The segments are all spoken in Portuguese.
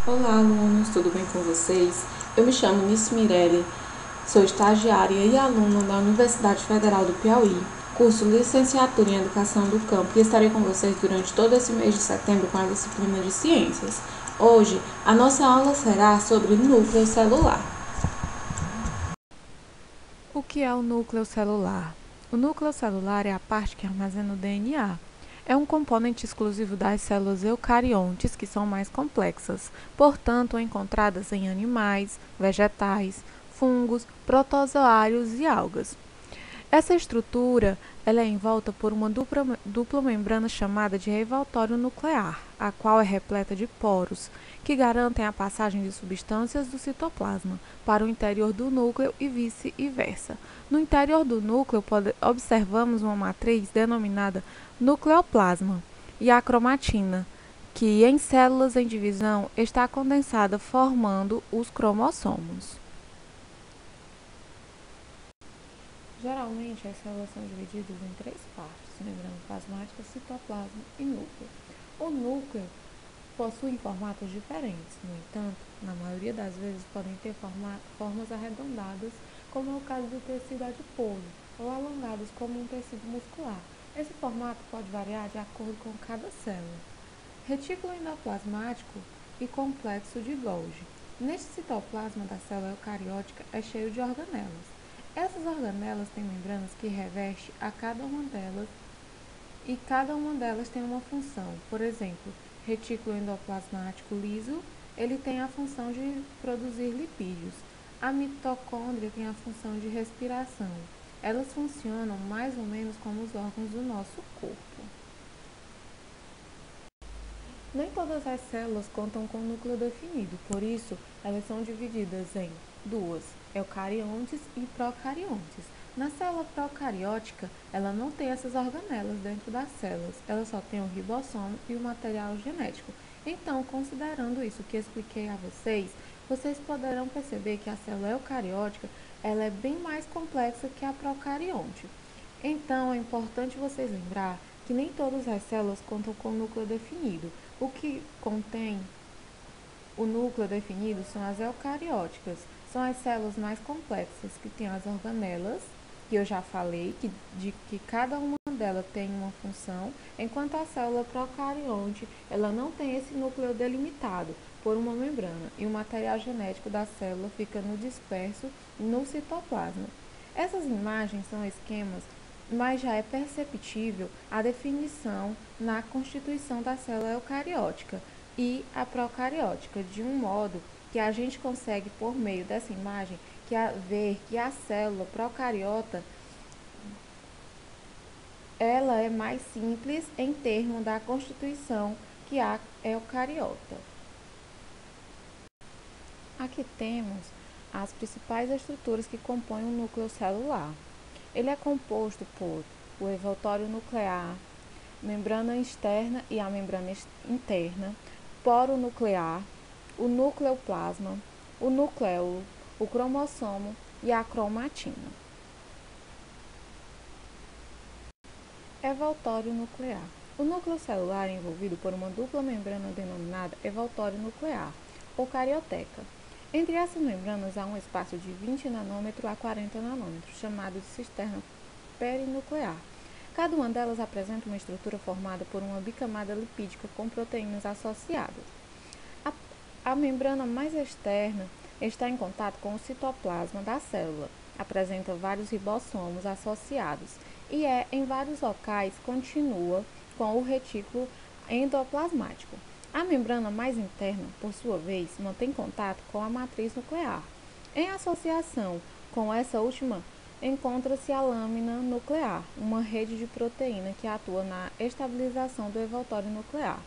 Olá, alunos, tudo bem com vocês? Eu me chamo Nice Mirelle, sou estagiária e aluna da Universidade Federal do Piauí, curso Licenciatura em Educação do Campo, e estarei com vocês durante todo esse mês de setembro com a disciplina de Ciências. Hoje, a nossa aula será sobre núcleo celular. O que é o núcleo celular? O núcleo celular é a parte que armazena o DNA. É um componente exclusivo das células eucariontes, que são mais complexas, portanto, encontradas em animais, vegetais, fungos, protozoários e algas. Essa estrutura ela é envolta por uma dupla membrana chamada de envoltório nuclear, a qual é repleta de poros, que garantem a passagem de substâncias do citoplasma para o interior do núcleo e vice-versa. No interior do núcleo, observamos uma matriz denominada nucleoplasma e a cromatina, que em células em divisão está condensada formando os cromossomos. Geralmente, as células são divididas em três partes: membrana plasmática, citoplasma e núcleo. O núcleo possui formatos diferentes, no entanto, na maioria das vezes podem ter formas arredondadas, como é o caso do tecido adiposo, ou alongados, como um tecido muscular. Esse formato pode variar de acordo com cada célula. Retículo endoplasmático e complexo de Golgi. Neste citoplasma da célula eucariótica é cheio de organelas. Essas organelas têm membranas que revestem a cada uma delas e cada uma delas tem uma função. Por exemplo, retículo endoplasmático liso, ele tem a função de produzir lipídios. A mitocôndria tem a função de respiração. Elas funcionam mais ou menos como os órgãos do nosso corpo. Nem todas as células contam com núcleo definido, por isso elas são divididas em duas, eucariontes e procariontes. Na célula procariótica, ela não tem essas organelas dentro das células, ela só tem o ribossomo e o material genético. Então, considerando isso que expliquei a vocês, vocês poderão perceber que a célula eucariótica ela é bem mais complexa que a procarionte. Então, é importante vocês lembrar que nem todas as células contam com núcleo definido. O que contém o núcleo definido são as eucarióticas. São as células mais complexas, que têm as organelas, que eu já falei, de que cada uma delas tem uma função, enquanto a célula procarionte, ela não tem esse núcleo delimitado por uma membrana, e o material genético da célula fica no disperso no citoplasma. Essas imagens são esquemas, mas já é perceptível a definição na constituição da célula eucariótica e a procariótica, de um modo que a gente consegue, por meio dessa imagem, ver que a célula procariota ela é mais simples em termos da constituição que a eucariota. Aqui temos as principais estruturas que compõem o núcleo celular. Ele é composto por o envoltório nuclear, membrana externa e a membrana interna, poro nuclear, o nucleoplasma, o nucleolo, o cromossomo e a cromatina. Envoltório nuclear. O núcleo celular é envolvido por uma dupla membrana denominada envoltório nuclear, ou carioteca. Entre essas membranas há um espaço de 20 nanômetros a 40 nanômetros, chamado de cisterna perinuclear. Cada uma delas apresenta uma estrutura formada por uma bicamada lipídica com proteínas associadas. A membrana mais externa está em contato com o citoplasma da célula, apresenta vários ribossomos associados e em vários locais continua com o retículo endoplasmático. A membrana mais interna, por sua vez, mantém contato com a matriz nuclear. Em associação com essa última, encontra-se a lâmina nuclear, uma rede de proteína que atua na estabilização do envoltório nuclear.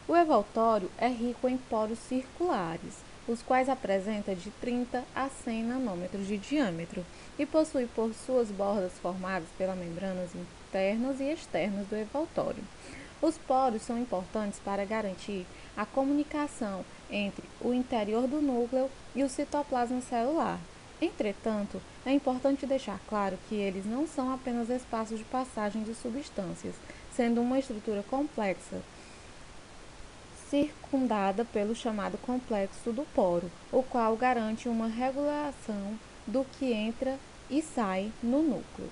O envoltório é rico em poros circulares, os quais apresentam de 30 a 100 nanômetros de diâmetro e possui por suas bordas formadas pelas membranas internas e externas do envoltório. Os poros são importantes para garantir a comunicação entre o interior do núcleo e o citoplasma celular. Entretanto, é importante deixar claro que eles não são apenas espaços de passagem de substâncias, sendo uma estrutura complexa, circundada pelo chamado complexo do poro, o qual garante uma regulação do que entra e sai no núcleo.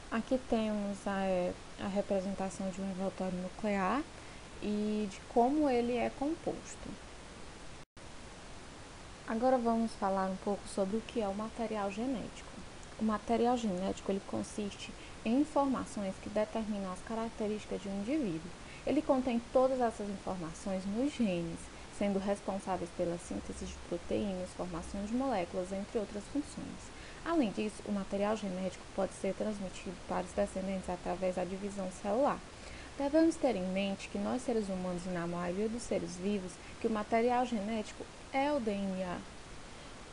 Aqui temos a representação de um envoltório nuclear e de como ele é composto. Agora vamos falar um pouco sobre o que é o material genético. O material genético ele consiste em informações que determinam as características de um indivíduo. Ele contém todas essas informações nos genes, sendo responsáveis pela síntese de proteínas, formação de moléculas, entre outras funções. Além disso, o material genético pode ser transmitido para os descendentes através da divisão celular. Devemos ter em mente que nós seres humanos e na maioria dos seres vivos, que o material genético é o DNA.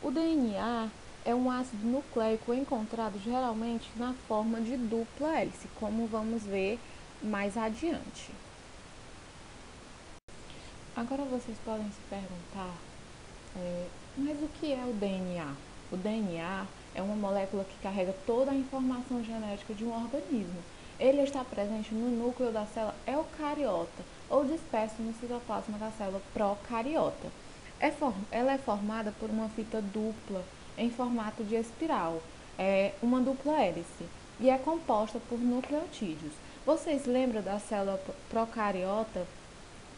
O DNA é um ácido nucleico encontrado geralmente na forma de dupla hélice, como vamos ver mais adiante. Agora vocês podem se perguntar, mas o que é o DNA? O DNA é uma molécula que carrega toda a informação genética de um organismo. Ele está presente no núcleo da célula eucariota ou disperso no citoplasma da célula procariota. Ela é formada por uma fita dupla em formato de espiral, uma dupla hélice, e é composta por nucleotídeos. Vocês lembram da célula procariota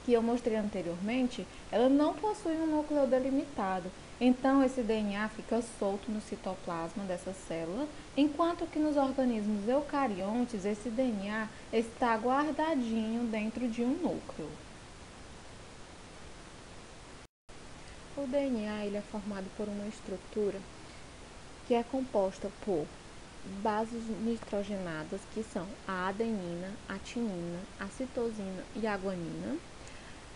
que eu mostrei anteriormente? Ela não possui um núcleo delimitado, então esse DNA fica solto no citoplasma dessa célula, enquanto que nos organismos eucariontes esse DNA está guardadinho dentro de um núcleo. O DNA ele é formado por uma estrutura que é composta por bases nitrogenadas, que são a adenina, a timina, a citosina e a guanina,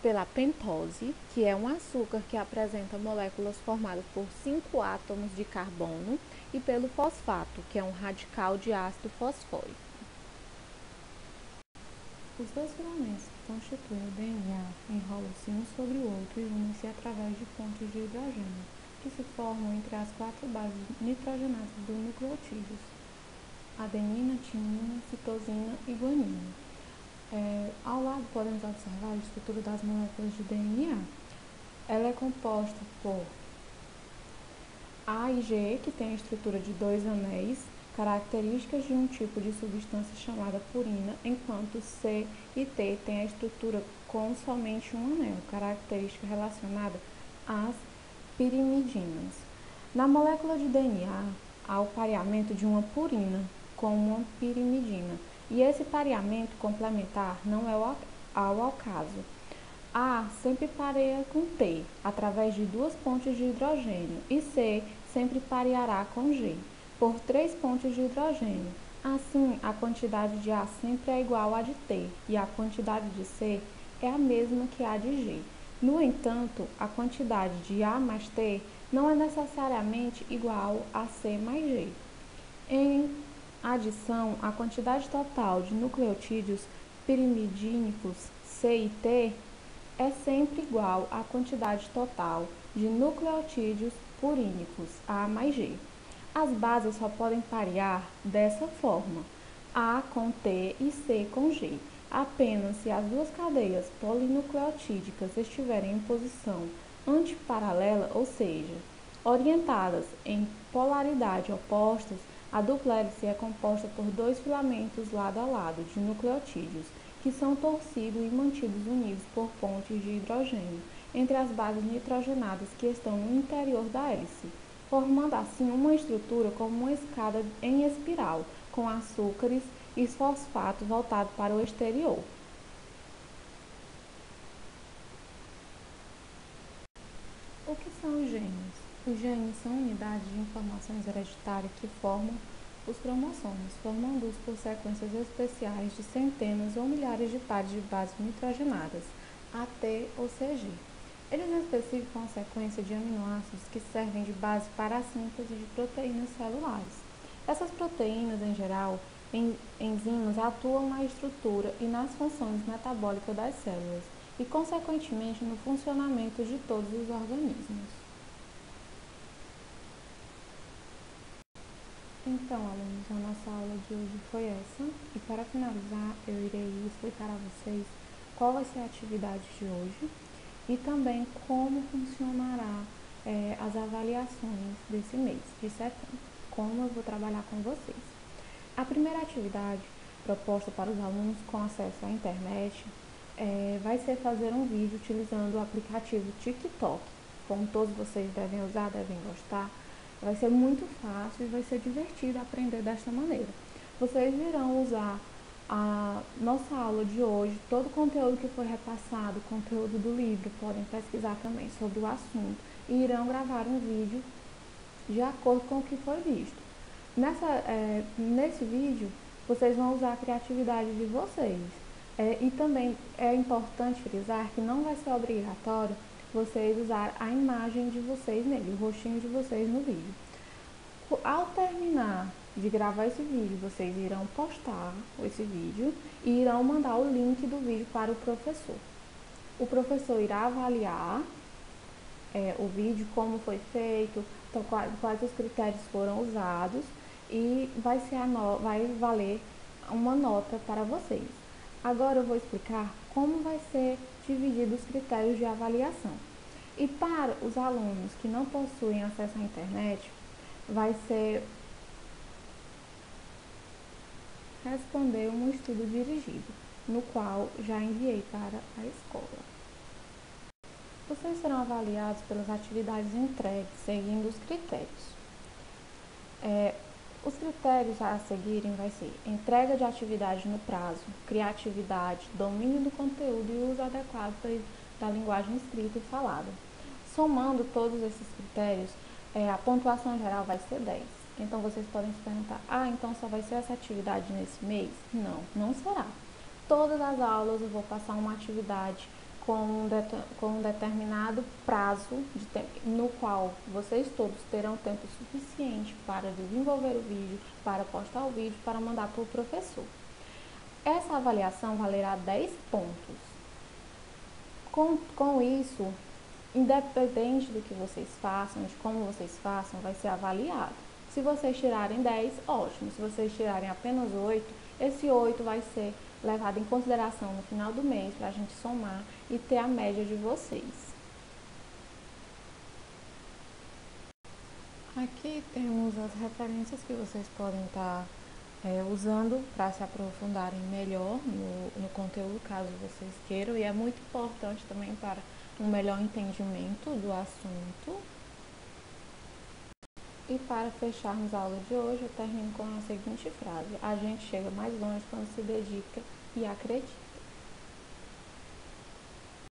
pela pentose, que é um açúcar que apresenta moléculas formadas por 5 átomos de carbono, e pelo fosfato, que é um radical de ácido fosfórico. Os dois filamentos que constituem o DNA enrolam-se um sobre o outro e unem-se através de pontes de hidrogênio, que se formam entre as 4 bases nitrogenadas dos nucleotídeos: adenina, timina, citosina e guanina. Ao lado podemos observar a estrutura das moléculas de DNA. Ela é composta por A e G, que tem a estrutura de 2 anéis, características de um tipo de substância chamada purina, enquanto C e T têm a estrutura com somente um anel, característica relacionada às pirimidinas. Na molécula de DNA, há o pareamento de uma purina com uma pirimidina, e esse pareamento complementar não é ao caso. A sempre pareia com T, através de 2 pontes de hidrogênio, e C sempre pareará com G, por 3 pontes de hidrogênio. Assim, a quantidade de A sempre é igual à de T, e a quantidade de C é a mesma que a de G. No entanto, a quantidade de A mais T não é necessariamente igual a C mais G. Em adição, a quantidade total de nucleotídeos pirimidínicos C e T é sempre igual à quantidade total de nucleotídeos purínicos A mais G. As bases só podem parear dessa forma: A com T e C com G, apenas se as duas cadeias polinucleotídicas estiverem em posição antiparalela, ou seja, orientadas em polaridade opostas. A dupla hélice é composta por 2 filamentos lado a lado de nucleotídeos, que são torcidos e mantidos unidos por pontes de hidrogênio entre as bases nitrogenadas que estão no interior da hélice, formando assim uma estrutura como uma escada em espiral, com açúcares e fosfato voltado para o exterior. O que são os genes? Os genes são unidades de informações hereditárias que formam os cromossomos, formando-os por sequências especiais de centenas ou milhares de pares de bases nitrogenadas, AT ou CG. Eles especificam a sequência de aminoácidos que servem de base para a síntese de proteínas celulares. Essas proteínas, em geral, enzimas atuam na estrutura e nas funções metabólicas das células e, consequentemente, no funcionamento de todos os organismos. Então, alunos, a nossa aula de hoje foi essa, e para finalizar, eu irei explicar a vocês qual vai ser a atividade de hoje e também como funcionará as avaliações desse mês de setembro, como eu vou trabalhar com vocês. A primeira atividade proposta para os alunos com acesso à internet vai ser fazer um vídeo utilizando o aplicativo TikTok. Como todos vocês devem usar, devem gostar, vai ser muito fácil e vai ser divertido aprender desta maneira. Vocês irão usar a nossa aula de hoje, todo o conteúdo que foi repassado, o conteúdo do livro, podem pesquisar também sobre o assunto e irão gravar um vídeo de acordo com o que foi visto. Nesse vídeo, vocês vão usar a criatividade de vocês. E também é importante frisar que não vai ser obrigatório vocês usar a imagem de vocês nele, o rostinho de vocês no vídeo. Ao terminar de gravar esse vídeo, vocês irão postar esse vídeo e irão mandar o link do vídeo para o professor. O professor irá avaliar o vídeo, como foi feito, então, quais os critérios foram usados e vai valer uma nota para vocês. Agora eu vou explicar como vai ser dividido os critérios de avaliação. E para os alunos que não possuem acesso à internet, vai ser responder um estudo dirigido, no qual já enviei para a escola. Vocês serão avaliados pelas atividades entregues, seguindo os critérios. Os critérios a seguirem vai ser entrega de atividade no prazo, criatividade, domínio do conteúdo e uso adequado da linguagem escrita e falada. Somando todos esses critérios, a pontuação geral vai ser 10. Então, vocês podem se perguntar, então só vai ser essa atividade nesse mês? Não, não será. Todas as aulas eu vou passar uma atividade com um determinado prazo de tempo, no qual vocês todos terão tempo suficiente para desenvolver o vídeo, para postar o vídeo, para mandar para o professor. Essa avaliação valerá 10 pontos. Com isso, independente do que vocês façam, de como vocês façam, vai ser avaliado. Se vocês tirarem 10, ótimo. Se vocês tirarem apenas 8, esse 8 vai ser levado em consideração no final do mês para a gente somar e ter a média de vocês. Aqui temos as referências que vocês podem estar usando para se aprofundarem melhor no conteúdo, caso vocês queiram, e é muito importante também para um melhor entendimento do assunto. E para fecharmos a aula de hoje, eu termino com a seguinte frase: a gente chega mais longe quando se dedica e acredita.